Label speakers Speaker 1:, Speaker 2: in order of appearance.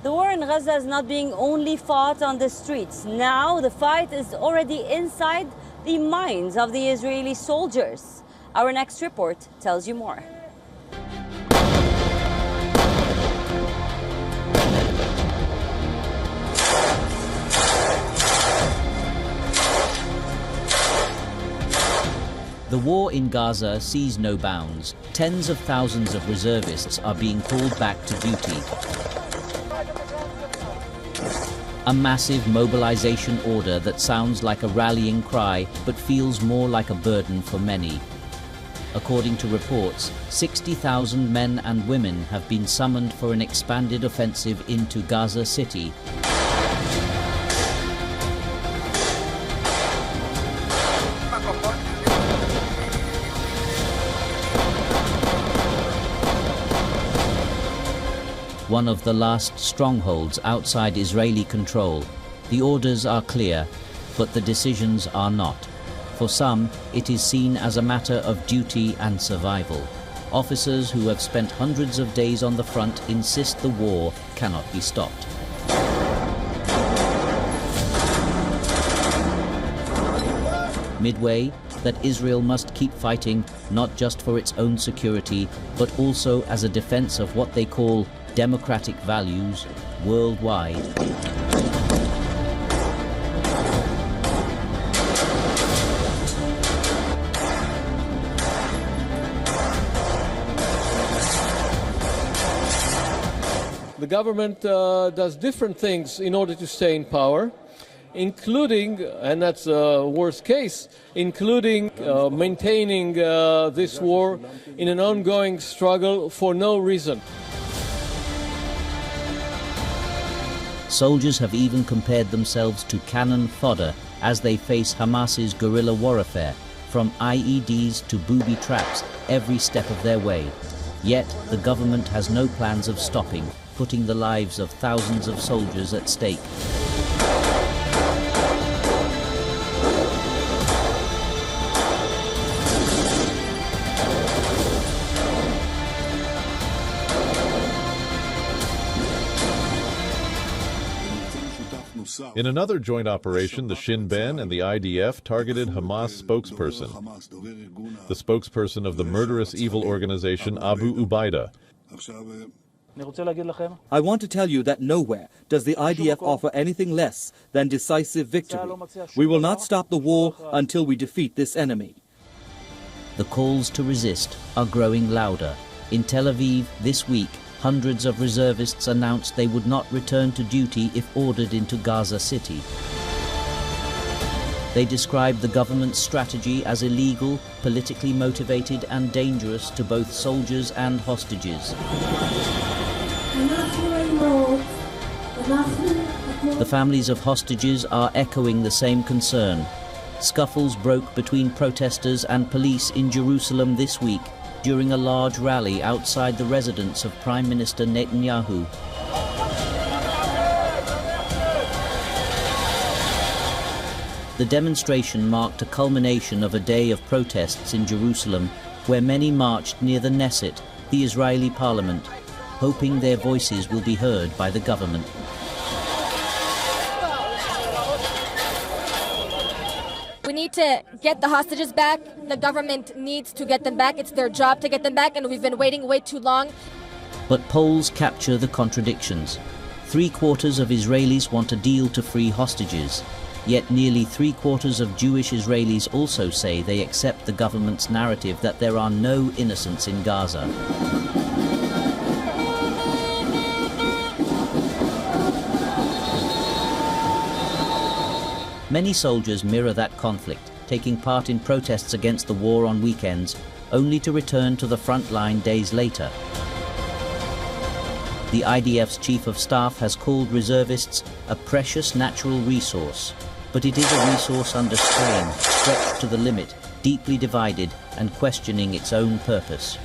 Speaker 1: The war in Gaza is not being only fought on the streets. Now the fight is already inside the minds of the Israeli soldiers. Our next report tells you more.
Speaker 2: The war in Gaza sees no bounds. Tens of thousands of reservists are being called back to duty. A massive mobilization order that sounds like a rallying cry but feels more like a burden for many. According to reports, 60,000 men and women have been summoned for an expanded offensive into Gaza City. One of the last strongholds outside Israeli control. The orders are clear, but the decisions are not. For some, it is seen as a matter of duty and survival. Officers who have spent hundreds of days on the front insist the war cannot be stopped. Midway, that Israel must keep fighting, not just for its own security, but also as a defense of what they call democratic values worldwide.
Speaker 3: The government does different things in order to stay in power, including, and that's the worst case, including maintaining this war in an ongoing struggle for no reason.
Speaker 2: Soldiers have even compared themselves to cannon fodder as they face Hamas's guerrilla warfare, from IEDs to booby traps every step of their way. Yet the government has no plans of stopping, putting the lives of thousands of soldiers at stake.
Speaker 4: In another joint operation, the Shin Bet and the IDF targeted Hamas spokesperson, the spokesperson of the murderous evil organization Abu Ubaidah.
Speaker 5: I want to tell you that nowhere does the IDF offer anything less than decisive victory. We will not stop the war until we defeat this enemy.
Speaker 2: The calls to resist are growing louder. In Tel Aviv this week, hundreds of reservists announced they would not return to duty if ordered into Gaza City. They described the government's strategy as illegal, politically motivated and dangerous to both soldiers and hostages. The families of hostages are echoing the same concern. Scuffles broke between protesters and police in Jerusalem this week during a large rally outside the residence of Prime Minister Netanyahu. The demonstration marked a culmination of a day of protests in Jerusalem, where many marched near the Knesset, the Israeli parliament, hoping their voices will be heard by the government.
Speaker 6: We need to get the hostages back. The government needs to get them back. It's their job to get them back, and we've been waiting way too long.
Speaker 2: But polls capture the contradictions. 3/4 of Israelis want a deal to free hostages. Yet nearly 3/4 of Jewish Israelis also say they accept the government's narrative that there are no innocents in Gaza. Many soldiers mirror that conflict, taking part in protests against the war on weekends, only to return to the front line days later. The IDF's chief of staff has called reservists a precious natural resource, but it is a resource under strain, stretched to the limit, deeply divided and questioning its own purpose.